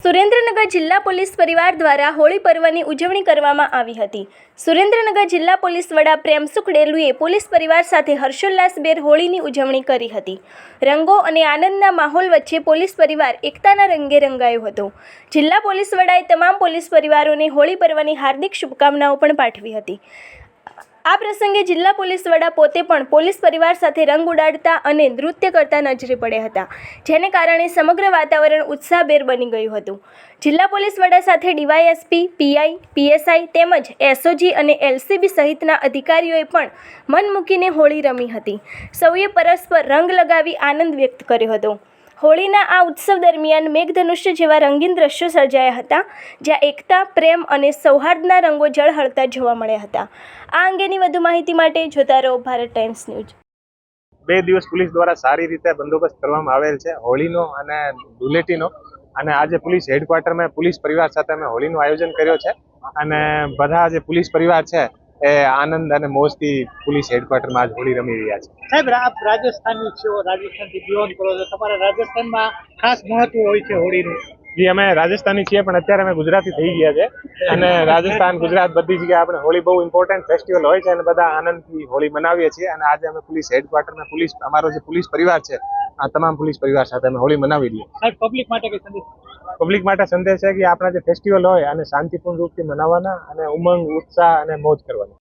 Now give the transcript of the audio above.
સુરેન્દ્રનગર જિલ્લા પોલીસ પરિવાર દ્વારા હોળી પર્વની ઉજવણી કરવામાં આવી હતી। સુરેન્દ્રનગર જિલ્લા પોલીસ વડા પ્રેમસુખ ડેલુએ પોલીસ પરિવાર સાથે હર્ષોલ્લાસભેર હોળીની ઉજવણી કરી હતી। રંગો અને આનંદના માહોલ વચ્ચે પોલીસ પરિવાર એકતાના રંગે રંગાયો હતો। જિલ્લા પોલીસ વડાએ તમામ પોલીસ પરિવારોને હોળી પર્વની હાર્દિક શુભકામનાઓ પણ પાઠવી હતી। આ પ્રસંગે જિલ્લા પોલીસ વડા પોતે પણ પોલીસ પરિવાર સાથે રંગ ઉડાડતા અને નૃત્ય કરતા નજરે પડ્યા હતા, જેને કારણે સમગ્ર વાતાવરણ ઉત્સાહભેર બની ગયું હતું। જિલ્લા પોલીસ વડા સાથે ડીવાયએસપી, પીઆઈ, પીએસઆઈ તેમજ એસઓજી અને એલસીબી સહિતના અધિકારીઓએ પણ મન મૂકીને હોળી રમી હતી। સૌએ પરસ્પર રંગ લગાવી આનંદ વ્યક્ત કર્યો હતો। હોળીના આ ઉત્સવ દરમિયાન મેઘધનુષ્ય જેવા રંગીન દ્રશ્યો સર્જાયા હતા, જ્યાં એકતા, પ્રેમ અને સૌહાર્દના રંગો ઝળહળતા જોવા મળ્યા હતા। આ અંગેની વધુ માહિતી માટે જોતા રહો ભારત ટાઈમ્સ ન્યૂઝ। 2 દિવસ પોલીસ દ્વારા સારી રીતે બંદોબસ્ત કરવામાં આવેલ છે હોળીનો અને ધૂળેટીનો, અને આજે પોલીસ હેડક્વાર્ટરમાં પોલીસ પરિવાર સાથે અમે હોળીનું આયોજન કર્યો છે અને બધા જે પોલીસ પરિવાર છે એ આનંદ અને મોજથી પોલીસ હેડક્વાર્ટરમાં આજ હોળી રમી રહ્યા છે। સાહેબ, આપ રાજસ્થાની છો, રાજસ્થાનથી બિલોંગ કરો છો, તમારા રાજસ્થાનમાં ખાસ મહત્વ હોય છે હોળીનું? જી, અમે રાજસ્થાની છીએ પણ અત્યારે અમે ગુજરાતી થઈ ગયા છે અને રાજસ્થાન, ગુજરાત બધી જગ્યાએ આપણે હોળી બહુ ઇમ્પોર્ટન્ટ ફેસ્ટિવલ હોય છે અને બધા આનંદથી હોળી મનાવીએ છીએ। અને આજે અમે પોલીસ હેડક્વાર્ટરમાં અમારો જે પોલીસ પરિવાર છે આ તમામ પોલીસ પરિવાર સાથે અમે હોળી મનાવી લઈએ। સાહેબ, પબ્લિક માટે કઈ સંદેશ? પબ્લિક માટે સંદેશ છે કે આપણા જે ફેસ્ટિવલ હોય અને શાંતિપૂર્ણ રૂપથી મનાવવાના અને ઉમંગ, ઉત્સાહ અને મોજ કરવાની।